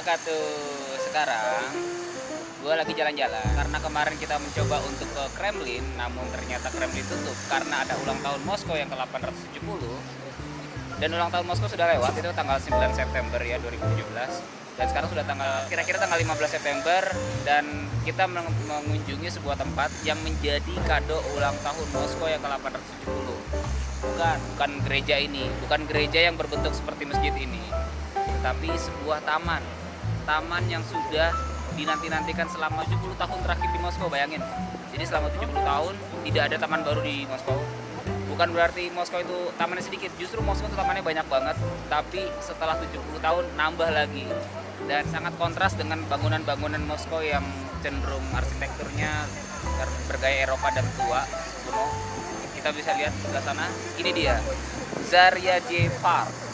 wabarakatuh. Sekarang gue lagi jalan-jalan karena kemarin kita mencoba untuk ke Kremlin, namun ternyata Kremlin tutup karena ada ulang tahun Moskow yang ke-870. Dan ulang tahun Moskow sudah lewat, itu tanggal 9 September ya 2017. Dan sekarang sudah kira-kira tanggal 15 September, dan kita mengunjungi sebuah tempat yang menjadi kado ulang tahun Moskow yang ke-870. Bukan gereja ini, bukan gereja yang berbentuk seperti masjid ini, tetapi sebuah taman yang sudah dinanti-nantikan selama 70 tahun terakhir di Moskow. Bayangin, jadi selama 70 tahun tidak ada taman baru di Moskow. Bukan berarti Moskow itu tamannya sedikit, justru Moskow itu tamannya banyak banget, tapi setelah 70 tahun nambah lagi. Dan sangat kontras dengan bangunan-bangunan Moskow yang cenderung arsitekturnya bergaya Eropa dan tua, kuno. Kita bisa lihat sebelah sana, ini dia Zaryadye Park.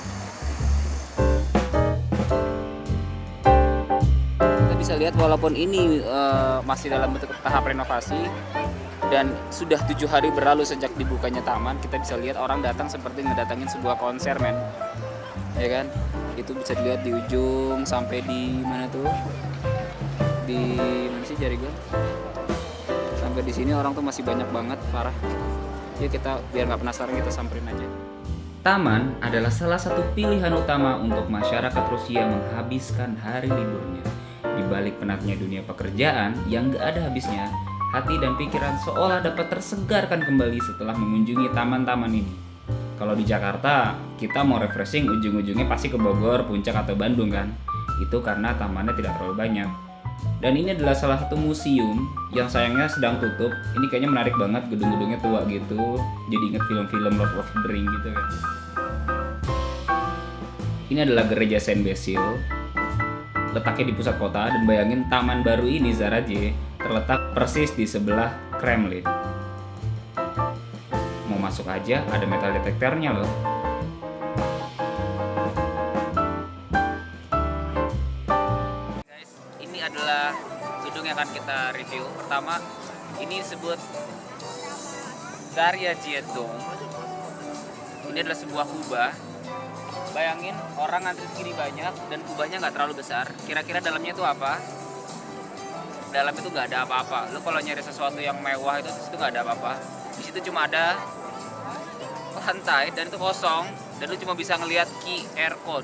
Kita bisa lihat walaupun ini masih dalam bentuk tahap renovasi dan sudah 7 hari berlalu sejak dibukanya taman, kita bisa lihat orang datang seperti ngedatangin sebuah konser, men. Ya kan? Itu bisa dilihat di ujung sampai di mana tuh? Di mana sih jari gue? Sampai di sini orang tuh masih banyak banget, parah. Yuk kita biar nggak penasaran, kita samperin aja. Taman adalah salah satu pilihan utama untuk masyarakat Rusia menghabiskan hari liburnya. Di balik penatnya dunia pekerjaan yang gak ada habisnya, hati dan pikiran seolah dapat tersegarkan kembali setelah mengunjungi taman-taman ini. Kalau di Jakarta, kita mau refreshing ujung-ujungnya pasti ke Bogor, Puncak, atau Bandung kan? Itu karena tamannya tidak terlalu banyak. Dan ini adalah salah satu museum yang sayangnya sedang tutup. Ini kayaknya menarik banget, gedung-gedungnya tua gitu. Jadi inget film-film Lord of the Rings gitu kan. Ini adalah gereja Saint Basil. Letaknya di pusat kota, dan bayangin taman baru ini, Zaryadye, terletak persis di sebelah Kremlin. Mau masuk aja ada metal detektornya loh. Guys, ini adalah gedung yang akan kita review. Pertama, ini disebut Zaryadye Dome. Ini adalah sebuah kubah. Bayangin orang ngantri segini banyak dan kubahnya nggak terlalu besar. Kira-kira dalamnya itu apa? Dalam itu nggak ada apa-apa. Lu kalau nyari sesuatu yang mewah itu nggak ada apa-apa. Di situ cuma ada lantai dan itu kosong, dan lu cuma bisa ngelihat QR code.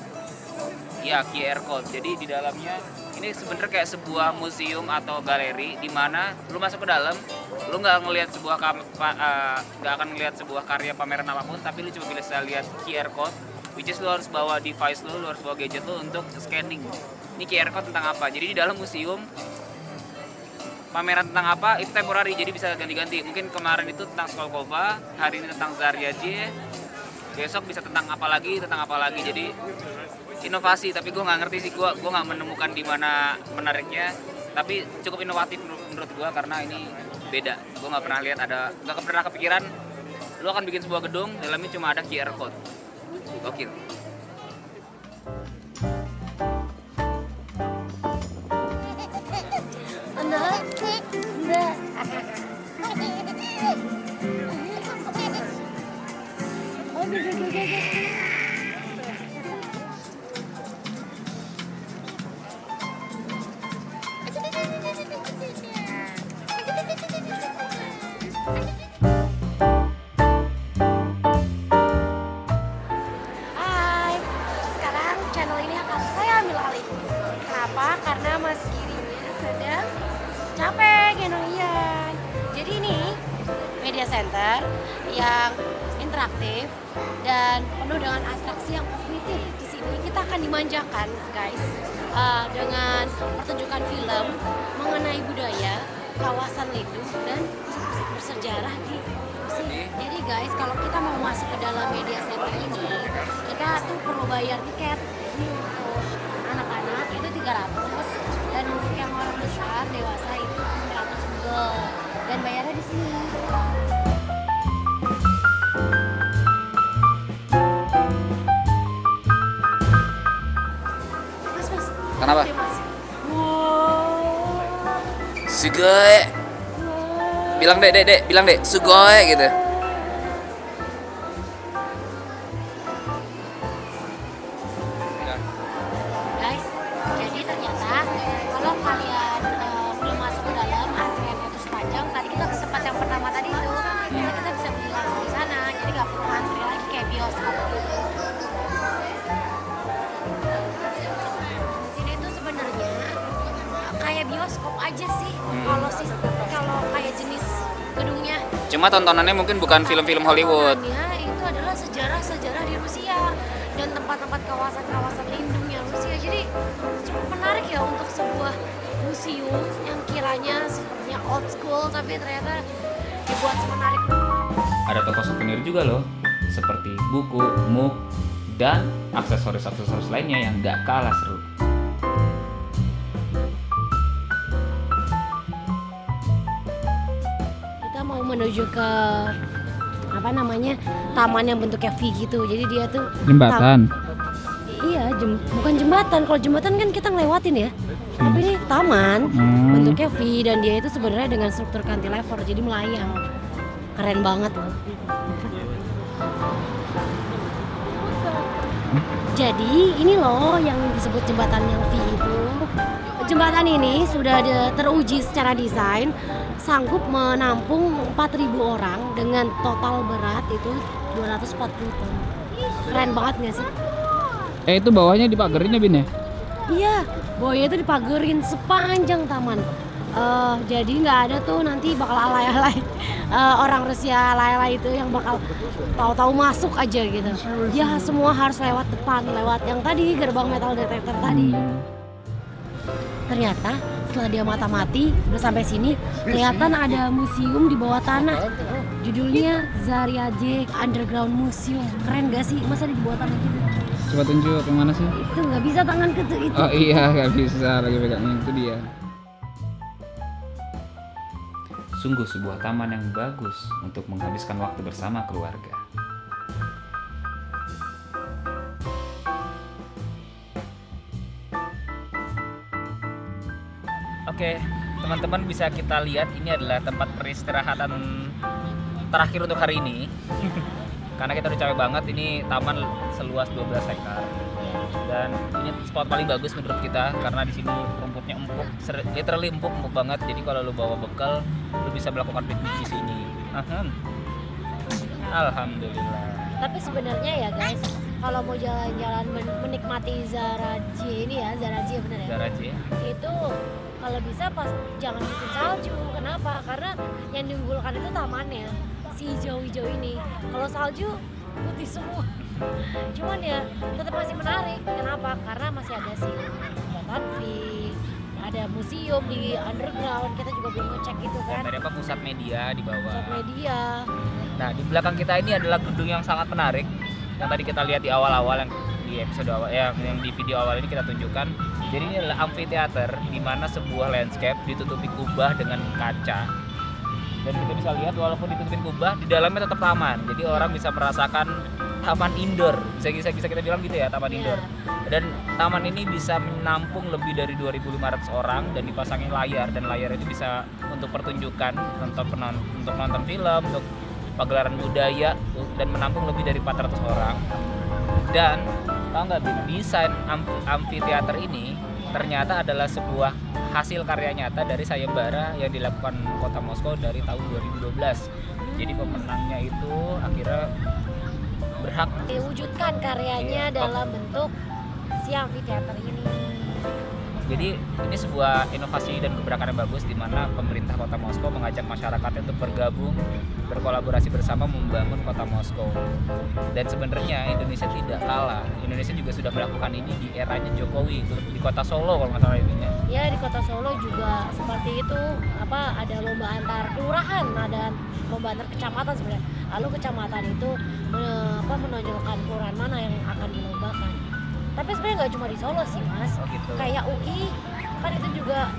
Ya, QR code. Jadi di dalamnya ini sebenarnya kayak sebuah museum atau galeri di mana lu masuk ke dalam, lu nggak akan ngelihat sebuah karya pameran apapun, tapi lu cuma bisa lihat QR code, which is lu harus bawa device lu harus bawa gadget lu untuk scanning. Ini QR code tentang apa? Jadi di dalam museum pameran tentang apa itu temporary, jadi bisa ganti-ganti. Mungkin kemarin itu tentang Skolkova, hari ini tentang Zaryadye, besok bisa tentang apa lagi. Jadi inovasi, tapi gue nggak ngerti sih, gue nggak menemukan di mana menariknya, tapi cukup inovatif menurut gue karena ini beda. Gue nggak pernah kepikiran lu akan bikin sebuah gedung dalamnya cuma ada QR code. Gokil. Hai, sekarang channel ini akan saya ambil alih. Kenapa? Karena Mas Girinya sedang capek gendong Ian. Jadi ini media center yang interaktif dan penuh dengan atraksi yang kognitif. Di sini kita akan dimanjakan, guys, dengan pertunjukan film mengenai budaya, kawasan lindung, dan musik bersejarah di sini. Jadi guys, kalau kita mau masuk ke dalam media center ini, kita tuh perlu bayar tiket. Ini untuk anak-anak itu 300, dan untuk yang orang besar dewasa itu 900 ruble. Dan bayarnya di sini. Mas. Kenapa? Mas. Wow. Sugoi. Bilang dek, sugoi gitu. Guys, jadi ternyata Cuma tontonannya mungkin bukan film-film Hollywood. Tontonannya itu adalah sejarah-sejarah di Rusia dan tempat-tempat kawasan-kawasan lindungnya Rusia. Jadi cukup menarik ya untuk sebuah museum yang kiranya sepertinya old school tapi ternyata dibuat semenarik. Ada toko souvenir juga loh, seperti buku, mug, dan aksesoris-aksesoris lainnya yang gak kalah seru. Kita mau menuju ke apa namanya, taman yang bentuknya V gitu. Jadi dia tuh Jembatan. iya, bukan jembatan. Kalau jembatan kan kita ngelewatin ya. Tapi ini taman bentuknya V dan dia itu sebenarnya dengan struktur cantilever jadi melayang. Keren banget loh. Jadi ini loh yang disebut jembatan yang V itu. Jembatan ini sudah teruji secara desain sanggup menampung 4.000 orang dengan total berat itu 240 ton. Keren banget nggak sih? Itu bawahnya dipagerin ya Bin ya? Iya, bawahnya itu dipagerin sepanjang taman. Jadi nggak ada tuh nanti bakal alay-alay orang Rusia alay-alay itu yang bakal tahu-tahu masuk aja gitu. Ya semua harus lewat depan, lewat yang tadi gerbang metal detector tadi. Ternyata setelah dia mata-mati udah sampai sini kelihatan ada museum di bawah tanah. Judulnya Zariadze Underground Museum. Keren gak sih? Masa di bawah tanah gitu? Coba tunjuk ke mana sih? Itu nggak bisa tangan ke itu. Oh iya, nggak bisa lagi pegangnya, itu dia. Sungguh sebuah taman yang bagus untuk menghabiskan waktu bersama keluarga. Oke, teman-teman bisa kita lihat ini adalah tempat peristirahatan terakhir untuk hari ini. Karena kita udah capek banget, ini taman seluas 12 hektar. Dan ini spot paling bagus menurut kita karena di sini rumputnya empuk, literally empuk banget. Jadi kalau lu bawa bekal, lu bisa melakukan piknik di sini. Alhamdulillah. Tapi sebenarnya ya guys, kalau mau jalan-jalan menikmati Zariadze ini ya, Zariadze bener ya? Zariadze. Itu kalau bisa pas jangan musim salju. Kenapa? Karena yang diunggulkan itu tamannya, si hijau-hijau ini. Kalau salju putih semua. Cuman ya tetap masih menarik. Kenapa? Karena masih ada si jembatan V, ada museum di underground. Kita juga belum ngecek gitu kan. Dari apa pusat media di bawah. Pusat media. Nah, di belakang kita ini adalah gedung yang sangat menarik yang tadi kita lihat di awal-awal, yang di episode awal, yang di video awal ini kita tunjukkan. Jadi ini adalah amphitheater di mana sebuah landscape ditutupi kubah dengan kaca. Dan kita bisa lihat walaupun ditutupin kubah, di dalamnya tetap taman. Jadi orang bisa merasakan taman indoor. Bisa kita bilang gitu ya, taman indoor. Dan taman ini bisa menampung lebih dari 2.500 orang dan dipasangi layar, dan layar itu bisa untuk pertunjukan, untuk nonton film, untuk pagelaran budaya, dan menampung lebih dari 400 orang. Dan tahu nggak, desain amphitheater ini ternyata adalah sebuah hasil karya nyata dari sayembara yang dilakukan Kota Moskow dari tahun 2012. Jadi pemenangnya itu akhirnya berhak Diwujudkan karyanya dalam bentuk si amphitheater ini. Jadi ini sebuah inovasi dan gebrakan yang bagus di mana pemerintah Kota Moskow mengajak masyarakatnya untuk bergabung, berkolaborasi bersama membangun Kota Moskow. Dan sebenarnya Indonesia tidak kalah. Indonesia juga sudah melakukan ini di eranya Jokowi di Kota Solo kalau nggak salah ininya. Ya di Kota Solo juga seperti itu, ada lomba antar kelurahan, ada lomba antar kecamatan sebenarnya. Lalu kecamatan itu menonjolkan kelurahan mana yang akan dilombakan. Tapi sebenarnya nggak cuma di Solo sih mas, Oh gitu. kayak UI kan itu juga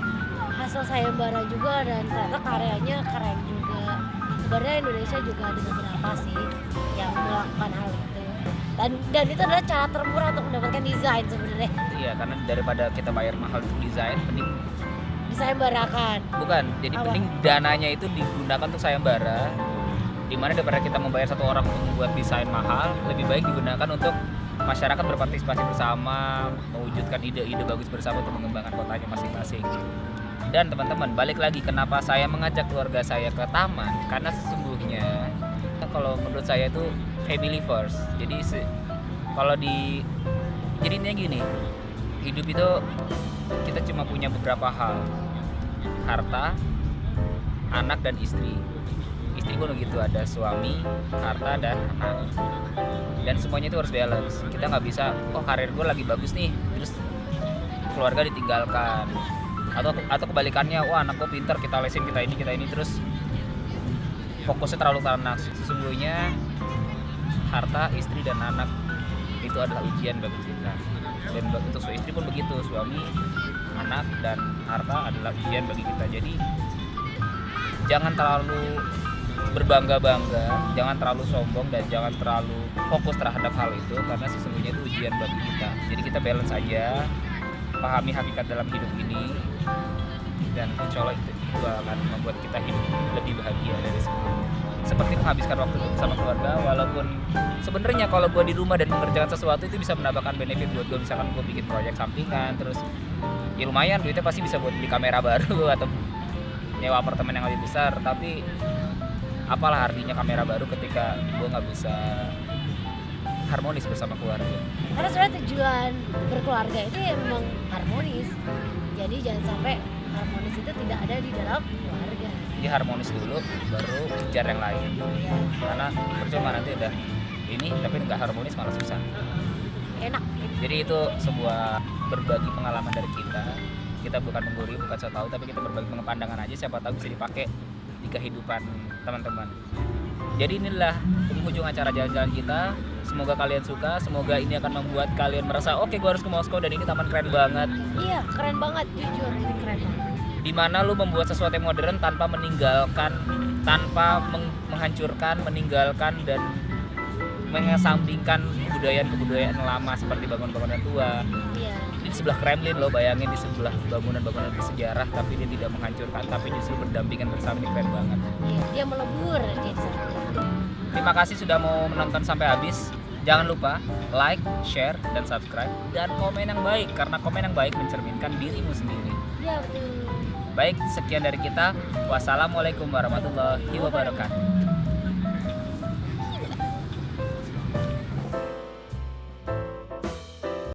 hasil sayembara juga dan ternyata karyanya keren juga. Sebenarnya Indonesia juga ada beberapa sih yang melakukan hal itu. Dan itu adalah cara termurah untuk mendapatkan desain sebenarnya. Iya, karena daripada kita bayar mahal untuk desain, mending Disayembarakan. bukan. Jadi Apa? mending dananya itu digunakan untuk sayembara. Dimana daripada kita membayar satu orang untuk membuat desain mahal, lebih baik digunakan untuk masyarakat berpartisipasi bersama, mewujudkan ide-ide bagus bersama untuk mengembangkan kotanya masing-masing. Dan teman-teman, balik lagi kenapa saya mengajak keluarga saya ke taman, karena sesungguhnya kalau menurut saya itu family first. Jadi jadi intinya gini, hidup itu kita cuma punya beberapa hal: harta, anak, dan istri. istri pun begitu, ada suami, harta, dan anak. Dan semuanya itu harus balance. Kita nggak bisa, oh karir gue lagi bagus nih, terus keluarga ditinggalkan. Atau kebalikannya, wah anak gue pintar, kita lesin, kita ini, terus fokusnya terlalu ke anak. Sesungguhnya harta, istri, dan anak itu adalah ujian bagi kita. Dan untuk istri pun begitu, suami, anak, dan harta adalah ujian bagi kita. Jadi jangan terlalu berbangga-bangga, jangan terlalu sombong, dan jangan terlalu fokus terhadap hal itu, karena sesungguhnya itu ujian bagi kita. Jadi kita balance aja, pahami hakikat dalam hidup ini, dan insya Allah itu akan membuat kita hidup lebih bahagia dari sebelumnya. Seperti menghabiskan waktu bersama keluarga, walaupun sebenarnya kalau gue di rumah dan mengerjakan sesuatu itu bisa menambahkan benefit buat gue. Misalkan gue bikin proyek sampingan, terus ya lumayan duitnya pasti bisa buat beli kamera baru atau nyewa apartemen yang lebih besar. Tapi apalah artinya kamera baru ketika gue nggak bisa harmonis bersama keluarga. Karena sebenarnya tujuan berkeluarga itu ya memang harmonis. Jadi jangan sampai harmonis itu tidak ada di dalam keluarga. Jadi harmonis dulu, baru kejar yang lain. Ya, Karena percuma nanti udah ini tapi nggak harmonis malah susah. enak gitu. Jadi itu sebuah berbagi pengalaman dari kita. Kita bukan menggurui, bukan so tahu, tapi kita berbagi pandangan aja, siapa tahu bisa dipakai di kehidupan teman-teman. Jadi inilah penghujung acara jalan-jalan kita. Semoga kalian suka, semoga ini akan membuat kalian merasa oke, gue harus ke Moskow dan ini taman keren banget. Iya, keren banget, jujur ini keren banget. Dimana lu membuat sesuatu yang modern tanpa meninggalkan, tanpa menghancurkan, meninggalkan, dan mengesampingkan kebudayaan lama seperti bangunan-bangunan tua. Iya. Ini di sebelah Kremlin loh, bayangin di sebelah bangunan-bangunan bersejarah, tapi dia tidak menghancurkan, tapi justru berdampingan bersama. Ini keren banget. Iya, dia melebur di sana. Terima kasih sudah mau menonton sampai habis. Jangan lupa like, share, dan subscribe, dan komen yang baik, karena komen yang baik mencerminkan dirimu sendiri. Iya, betul. Baik, sekian dari kita. Wassalamualaikum warahmatullahi wabarakatuh.